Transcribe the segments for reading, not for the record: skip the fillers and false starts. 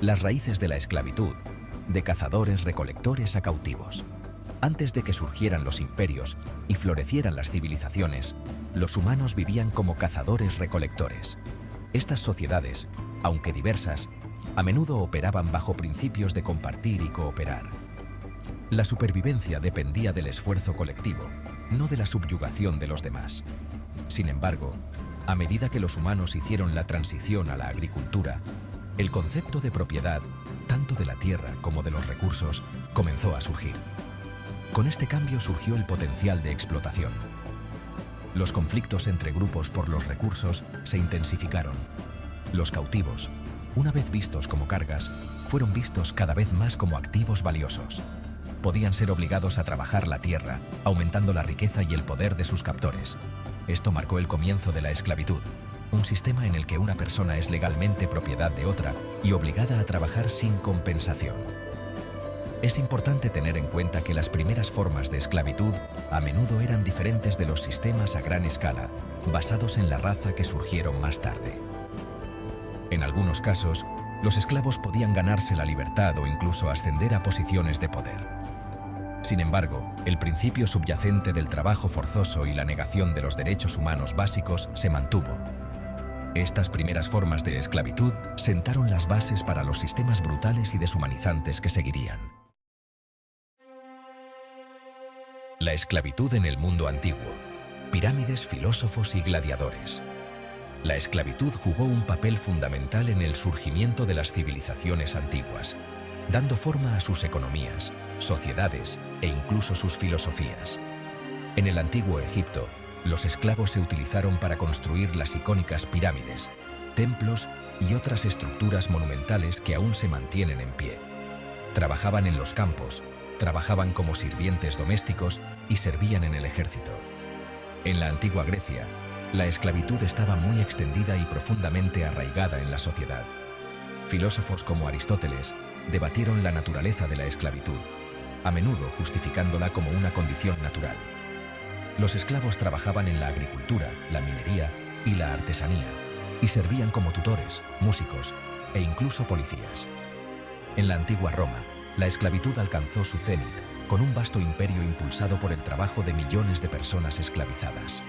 Las raíces de la esclavitud, de cazadores-recolectores a cautivos. Antes de que surgieran los imperios y florecieran las civilizaciones, los humanos vivían como cazadores-recolectores. Estas sociedades, aunque diversas, a menudo operaban bajo principios de compartir y cooperar. La supervivencia dependía del esfuerzo colectivo, no de la subyugación de los demás. Sin embargo, a medida que los humanos hicieron la transición a la agricultura, el concepto de propiedad, tanto de la tierra como de los recursos, comenzó a surgir. Con este cambio surgió el potencial de explotación. Los conflictos entre grupos por los recursos se intensificaron. Los cautivos, una vez vistos como cargas, fueron vistos cada vez más como activos valiosos. Podían ser obligados a trabajar la tierra, aumentando la riqueza y el poder de sus captores. Esto marcó el comienzo de la esclavitud, un sistema en el que una persona es legalmente propiedad de otra y obligada a trabajar sin compensación. Es importante tener en cuenta que las primeras formas de esclavitud a menudo eran diferentes de los sistemas a gran escala, basados en la raza que surgieron más tarde. En algunos casos, los esclavos podían ganarse la libertad o incluso ascender a posiciones de poder. Sin embargo, el principio subyacente del trabajo forzoso y la negación de los derechos humanos básicos se mantuvo. Estas primeras formas de esclavitud sentaron las bases para los sistemas brutales y deshumanizantes que seguirían. La esclavitud en el mundo antiguo. Pirámides, filósofos y gladiadores. La esclavitud jugó un papel fundamental en el surgimiento de las civilizaciones antiguas, dando forma a sus economías, sociedades e incluso sus filosofías. En el antiguo Egipto, los esclavos se utilizaron para construir las icónicas pirámides, templos y otras estructuras monumentales que aún se mantienen en pie. Trabajaban en los campos, trabajaban como sirvientes domésticos y servían en el ejército. En la antigua Grecia, la esclavitud estaba muy extendida y profundamente arraigada en la sociedad. Filósofos como Aristóteles debatieron la naturaleza de la esclavitud, a menudo justificándola como una condición natural. Los esclavos trabajaban en la agricultura, la minería y la artesanía, y servían como tutores, músicos e incluso policías. En la antigua Roma, la esclavitud alcanzó su cenit, con un vasto imperio impulsado por el trabajo de millones de personas esclavizadas.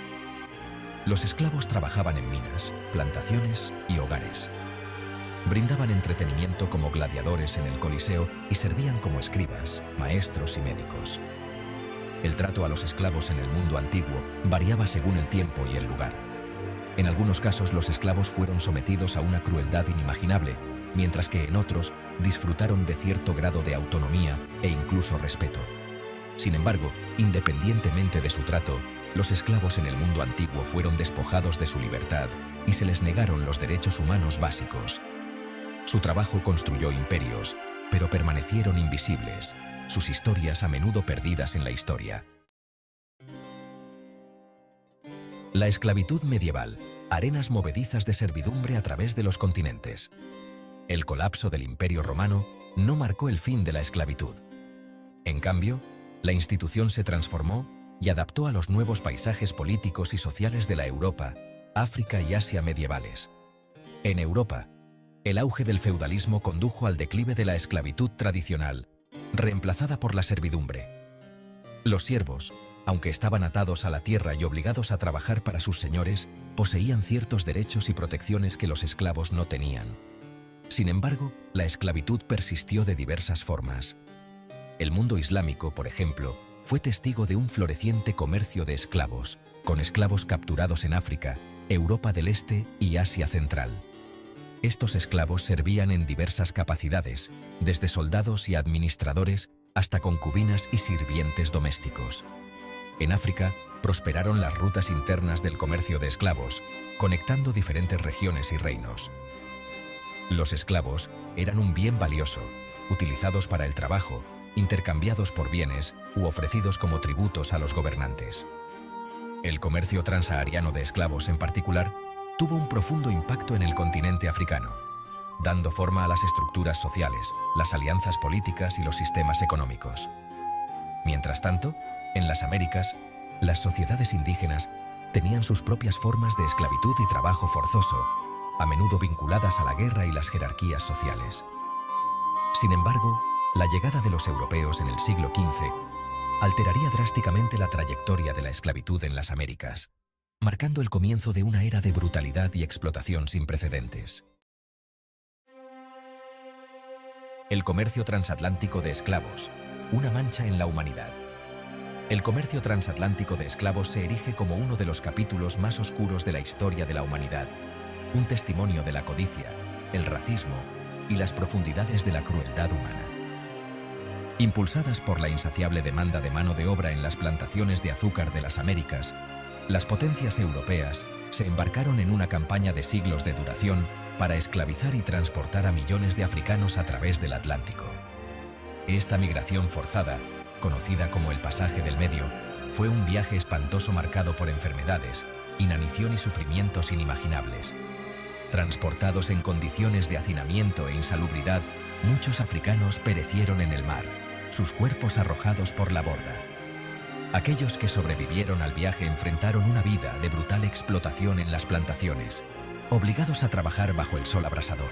Los esclavos trabajaban en minas, plantaciones y hogares. Brindaban entretenimiento como gladiadores en el Coliseo y servían como escribas, maestros y médicos. El trato a los esclavos en el mundo antiguo variaba según el tiempo y el lugar. En algunos casos los esclavos fueron sometidos a una crueldad inimaginable, mientras que en otros disfrutaron de cierto grado de autonomía e incluso respeto. Sin embargo, independientemente de su trato, los esclavos en el mundo antiguo fueron despojados de su libertad y se les negaron los derechos humanos básicos. Su trabajo construyó imperios, pero permanecieron invisibles, sus historias a menudo perdidas en la historia. La esclavitud medieval, arenas movedizas de servidumbre a través de los continentes. El colapso del Imperio Romano no marcó el fin de la esclavitud. En cambio, la institución se transformó y adaptó a los nuevos paisajes políticos y sociales de la Europa, África y Asia medievales. En Europa, el auge del feudalismo condujo al declive de la esclavitud tradicional, reemplazada por la servidumbre. Los siervos, aunque estaban atados a la tierra y obligados a trabajar para sus señores, poseían ciertos derechos y protecciones que los esclavos no tenían. Sin embargo, la esclavitud persistió de diversas formas. El mundo islámico, por ejemplo, fue testigo de un floreciente comercio de esclavos, con esclavos capturados en África, Europa del Este y Asia Central. Estos esclavos servían en diversas capacidades, desde soldados y administradores hasta concubinas y sirvientes domésticos. En África, prosperaron las rutas internas del comercio de esclavos, conectando diferentes regiones y reinos. Los esclavos eran un bien valioso, utilizados para el trabajo, intercambiados por bienes u ofrecidos como tributos a los gobernantes. El comercio transsahariano de esclavos en particular tuvo un profundo impacto en el continente africano, dando forma a las estructuras sociales, las alianzas políticas y los sistemas económicos. Mientras tanto, en las Américas, las sociedades indígenas tenían sus propias formas de esclavitud y trabajo forzoso, a menudo vinculadas a la guerra y las jerarquías sociales. Sin embargo, la llegada de los europeos en el siglo XV alteraría drásticamente la trayectoria de la esclavitud en las Américas, marcando el comienzo de una era de brutalidad y explotación sin precedentes. El comercio transatlántico de esclavos, una mancha en la humanidad. El comercio transatlántico de esclavos se erige como uno de los capítulos más oscuros de la historia de la humanidad, un testimonio de la codicia, el racismo y las profundidades de la crueldad humana. Impulsadas por la insaciable demanda de mano de obra en las plantaciones de azúcar de las Américas, las potencias europeas se embarcaron en una campaña de siglos de duración para esclavizar y transportar a millones de africanos a través del Atlántico. Esta migración forzada, conocida como el pasaje del medio, fue un viaje espantoso marcado por enfermedades, inanición y sufrimientos inimaginables. Transportados en condiciones de hacinamiento e insalubridad, muchos africanos perecieron en el mar, sus cuerpos arrojados por la borda. Aquellos que sobrevivieron al viaje enfrentaron una vida de brutal explotación en las plantaciones, obligados a trabajar bajo el sol abrasador,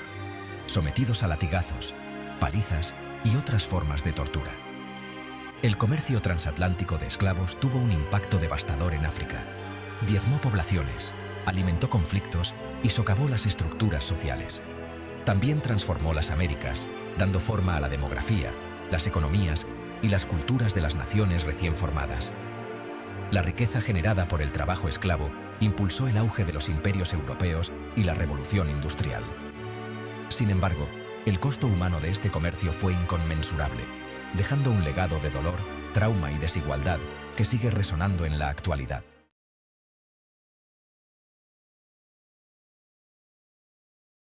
sometidos a latigazos, palizas y otras formas de tortura. El comercio transatlántico de esclavos tuvo un impacto devastador en África. Diezmó poblaciones, alimentó conflictos y socavó las estructuras sociales. También transformó las Américas, dando forma a la demografía, las economías y las culturas de las naciones recién formadas. La riqueza generada por el trabajo esclavo impulsó el auge de los imperios europeos y la revolución industrial. Sin embargo, el costo humano de este comercio fue inconmensurable, dejando un legado de dolor, trauma y desigualdad que sigue resonando en la actualidad.